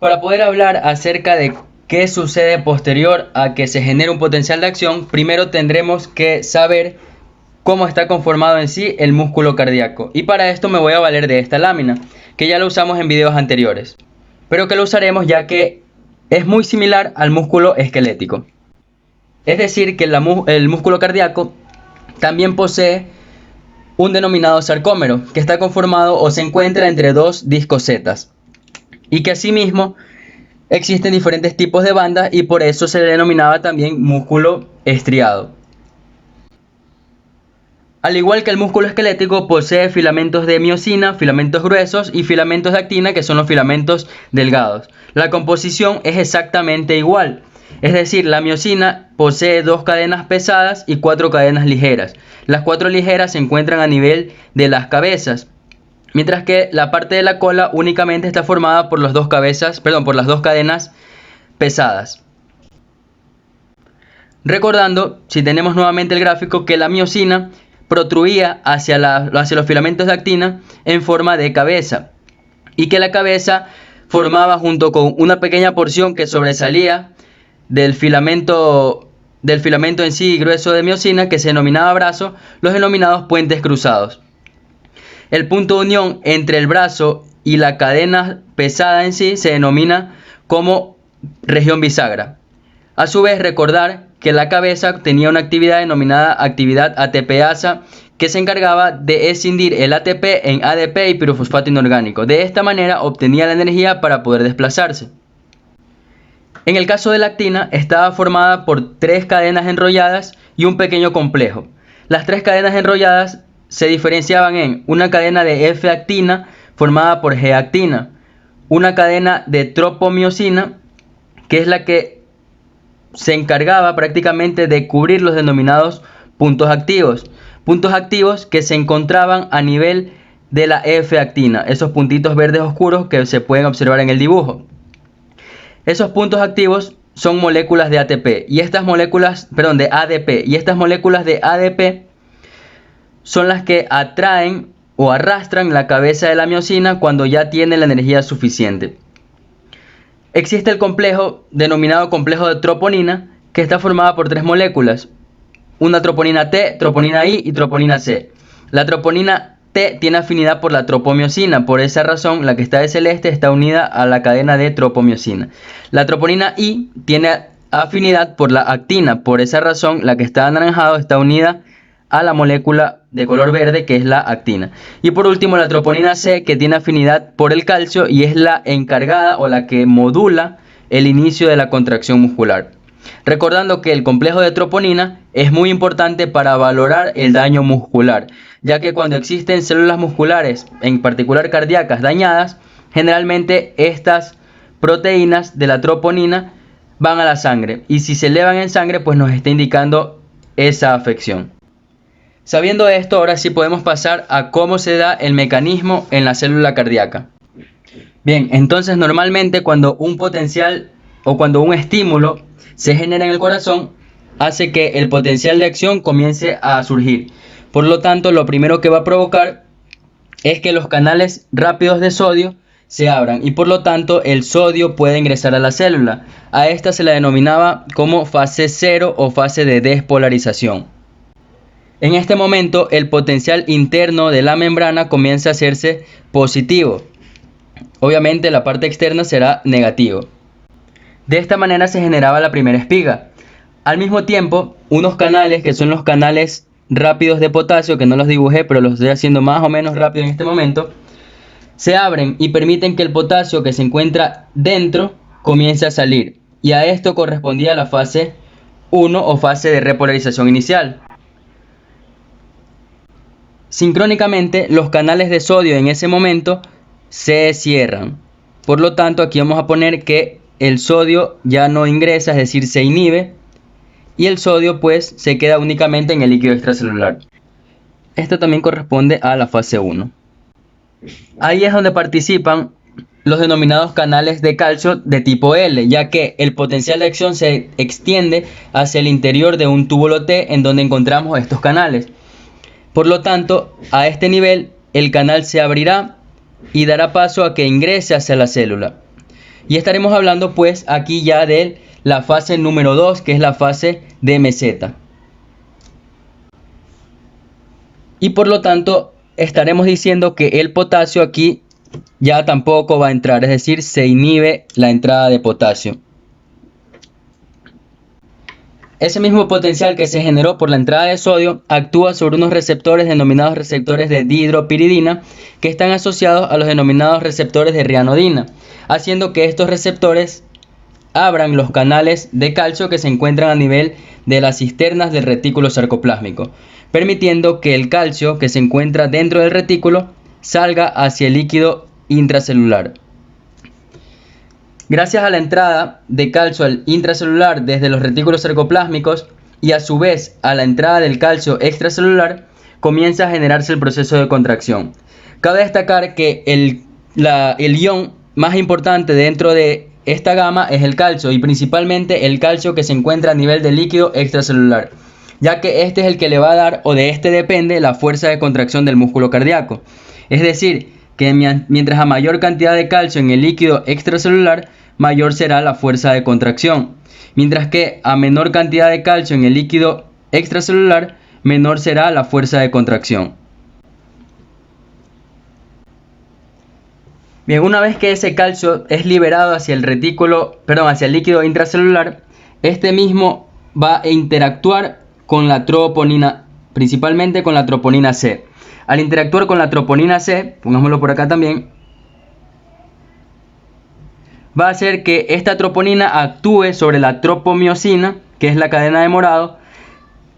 Para poder hablar acerca de qué sucede posterior a que se genere un potencial de acción, primero tendremos que saber cómo está conformado en sí el músculo cardíaco. Y para esto me voy a valer de esta lámina, que ya lo usamos en videos anteriores, pero que lo usaremos ya que es muy similar al músculo esquelético. Es decir, que el músculo cardíaco también posee un denominado sarcómero, que está conformado o se encuentra entre dos discosetas, y que asimismo existen diferentes tipos de bandas y por eso se le denominaba también músculo estriado. Al igual que el músculo esquelético, posee filamentos de miosina, filamentos gruesos y filamentos de actina, que son los filamentos delgados. La composición es exactamente igual, es decir, la miosina posee 2 cadenas pesadas y 4 cadenas ligeras. Las 4 ligeras se encuentran a nivel de las cabezas, mientras que la parte de la cola únicamente está formada por las dos cadenas pesadas. Recordando, si tenemos nuevamente el gráfico, que la miosina protruía hacia los filamentos de actina en forma de cabeza, y que la cabeza formaba junto con una pequeña porción que sobresalía del filamento en sí grueso de miosina, que se denominaba brazo, los denominados puentes cruzados. El punto de unión entre el brazo y la cadena pesada en sí se denomina como región bisagra. A su vez, recordar que la cabeza tenía una actividad denominada actividad ATPasa, que se encargaba de escindir el ATP en ADP y pirofosfato inorgánico. De esta manera obtenía la energía para poder desplazarse. En el caso de la actina, estaba formada por 3 cadenas enrolladas y un pequeño complejo. Las 3 cadenas enrolladas se diferenciaban en una cadena de F-actina formada por G-actina, una cadena de tropomiosina, que es la que se encargaba prácticamente de cubrir los denominados puntos activos que se encontraban a nivel de la F-actina, esos puntitos verdes oscuros que se pueden observar en el dibujo. Esos puntos activos son moléculas de ATP y estas moléculas, de ADP, y estas moléculas de ADP son las que atraen o arrastran la cabeza de la miosina cuando ya tiene la energía suficiente. Existe el complejo denominado complejo de troponina, que está formada por 3 moléculas, una troponina T, troponina I y troponina C. La troponina T tiene afinidad por la tropomiosina, por esa razón la que está de celeste está unida a la cadena de tropomiosina. La troponina I tiene afinidad por la actina, por esa razón la que está de anaranjado está unida a la molécula de color verde, que es la actina. Y por último, la troponina C, que tiene afinidad por el calcio y es la encargada o la que modula el inicio de la contracción muscular. Recordando que el complejo de troponina es muy importante para valorar el daño muscular, ya que cuando existen células musculares, en particular cardíacas, dañadas, generalmente estas proteínas de la troponina van a la sangre, y si se elevan en sangre, pues nos está indicando esa afección. Sabiendo esto, ahora sí podemos pasar a cómo se da el mecanismo en la célula cardíaca. Bien, entonces normalmente cuando un potencial o cuando un estímulo se genera en el corazón, hace que el potencial de acción comience a surgir. Por lo tanto, lo primero que va a provocar es que los canales rápidos de sodio se abran y por lo tanto el sodio puede ingresar a la célula. A esta se la denominaba como fase 0 o fase de despolarización. En este momento el potencial interno de la membrana comienza a hacerse positivo. Obviamente la parte externa será negativo. De esta manera se generaba la primera espiga. Al mismo tiempo, unos canales que son los canales rápidos de potasio, que no los dibujé pero los estoy haciendo más o menos rápido en este momento, se abren y permiten que el potasio que se encuentra dentro comience a salir. Y a esto correspondía la fase 1 o fase de repolarización inicial. Sincrónicamente, los canales de sodio en ese momento se cierran. Por lo tanto, aquí vamos a poner que el sodio ya no ingresa, es decir, se inhibe, y el sodio pues se queda únicamente en el líquido extracelular. Esto también corresponde a la fase 1. Ahí es donde participan los denominados canales de calcio de tipo L, ya que el potencial de acción se extiende hacia el interior de un túbulo T en donde encontramos estos canales. Por lo tanto, a este nivel el canal se abrirá y dará paso a que ingrese hacia la célula. Y estaremos hablando pues aquí ya de la fase número 2, que es la fase de meseta. Y por lo tanto estaremos diciendo que el potasio aquí ya tampoco va a entrar, es decir, se inhibe la entrada de potasio. Ese mismo potencial que se generó por la entrada de sodio actúa sobre unos receptores denominados receptores de dihidropiridina, que están asociados a los denominados receptores de rianodina, haciendo que estos receptores abran los canales de calcio que se encuentran a nivel de las cisternas del retículo sarcoplásmico, permitiendo que el calcio que se encuentra dentro del retículo salga hacia el líquido intracelular. Gracias a la entrada de calcio al intracelular desde los retículos sarcoplásmicos y a su vez a la entrada del calcio extracelular, comienza a generarse el proceso de contracción. Cabe destacar que el ion más importante dentro de esta gama es el calcio, y principalmente el calcio que se encuentra a nivel del líquido extracelular, ya que este es el que le va a dar, o de este depende, la fuerza de contracción del músculo cardíaco. Es decir, que mientras a mayor cantidad de calcio en el líquido extracelular, mayor será la fuerza de contracción, mientras que a menor cantidad de calcio en el líquido extracelular, menor será la fuerza de contracción. Bien, una vez que ese calcio es liberado hacia el hacia el líquido intracelular, este mismo va a interactuar con la troponina, principalmente con la troponina C. Al interactuar con la troponina C, pongámoslo por acá también, va a hacer que esta troponina actúe sobre la tropomiosina, que es la cadena de morado,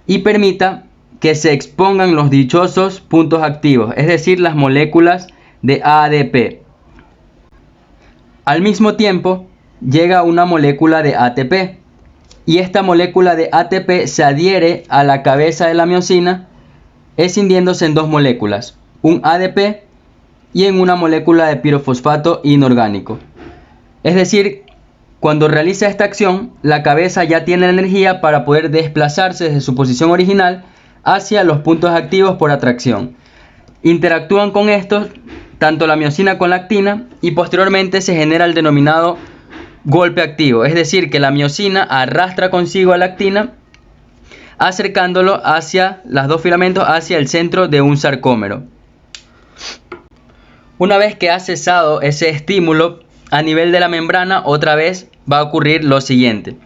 y permita que se expongan los dichosos puntos activos, es decir, las moléculas de ADP. Al mismo tiempo, llega una molécula de ATP, y esta molécula de ATP se adhiere a la cabeza de la miosina, escindiéndose en dos moléculas, un ADP y en una molécula de pirofosfato inorgánico. Es decir, cuando realiza esta acción, la cabeza ya tiene la energía para poder desplazarse desde su posición original hacia los puntos activos por atracción. Interactúan con estos tanto la miosina con la actina, y posteriormente se genera el denominado golpe activo, es decir, que la miosina arrastra consigo a la actina, acercándolo hacia los dos filamentos hacia el centro de un sarcómero. Una vez que ha cesado ese estímulo a nivel de la membrana, otra vez va a ocurrir lo siguiente.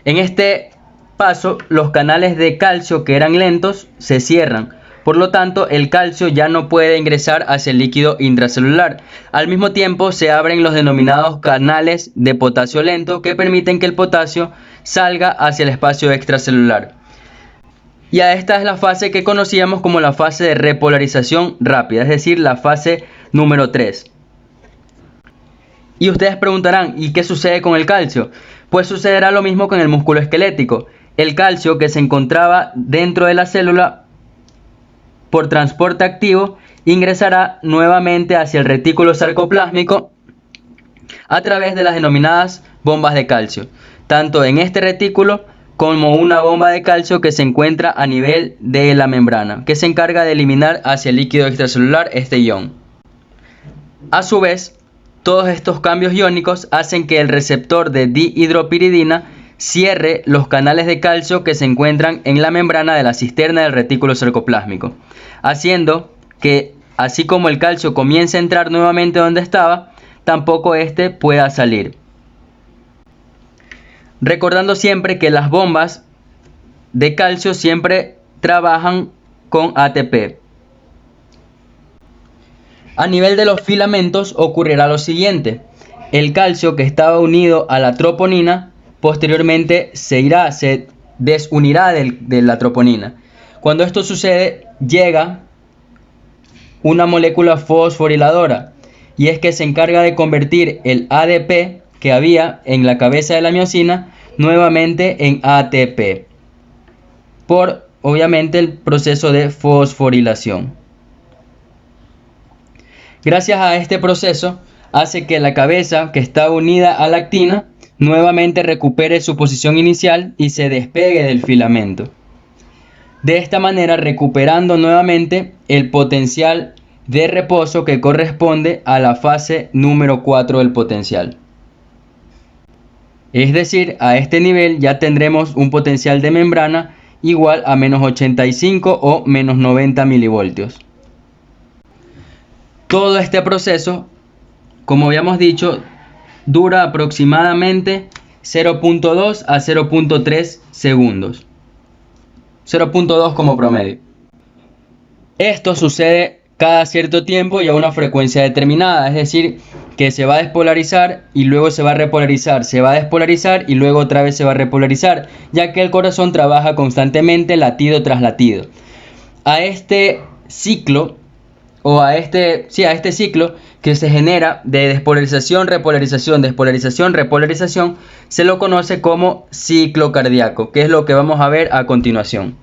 En este paso, los canales de calcio que eran lentos se cierran. Por lo tanto, el calcio ya no puede ingresar hacia el líquido intracelular. Al mismo tiempo, se abren los denominados canales de potasio lento, que permiten que el potasio salga hacia el espacio extracelular. Y a esta es la fase que conocíamos como la fase de repolarización rápida, es decir, la fase número 3. Y ustedes preguntarán, ¿y qué sucede con el calcio? Pues sucederá lo mismo con el músculo esquelético. El calcio que se encontraba dentro de la célula por transporte activo ingresará nuevamente hacia el retículo sarcoplásmico a través de las denominadas bombas de calcio, tanto en este retículo como una bomba de calcio que se encuentra a nivel de la membrana, que se encarga de eliminar hacia el líquido extracelular este ion. A su vez, todos estos cambios iónicos hacen que el receptor de dihidropiridina cierre los canales de calcio que se encuentran en la membrana de la cisterna del retículo sarcoplásmico, haciendo que, así como el calcio comience a entrar nuevamente donde estaba, tampoco este pueda salir. Recordando siempre que las bombas de calcio siempre trabajan con ATP. A nivel de los filamentos ocurrirá lo siguiente: el calcio que estaba unido a la troponina posteriormente se desunirá de la troponina. Cuando esto sucede, llega una molécula fosforiladora, y es que se encarga de convertir el ADP que había en la cabeza de la miosina nuevamente en ATP, por obviamente el proceso de fosforilación. Gracias a este proceso hace que la cabeza que está unida a la actina nuevamente recupere su posición inicial y se despegue del filamento. De esta manera, recuperando nuevamente el potencial de reposo que corresponde a la fase número 4 del potencial. Es decir, a este nivel ya tendremos un potencial de membrana igual a menos 85 o menos 90 milivoltios. Todo este proceso, como habíamos dicho, dura aproximadamente 0.2 a 0.3 segundos. 0.2 como promedio. Esto sucede cada cierto tiempo y a una frecuencia determinada, es decir, que se va a despolarizar y luego se va a repolarizar, se va a despolarizar y luego otra vez se va a repolarizar, ya que el corazón trabaja constantemente latido tras latido. A este ciclo, a este ciclo que se genera de despolarización, repolarización, despolarización, repolarización, se lo conoce como ciclo cardíaco, que es lo que vamos a ver a continuación.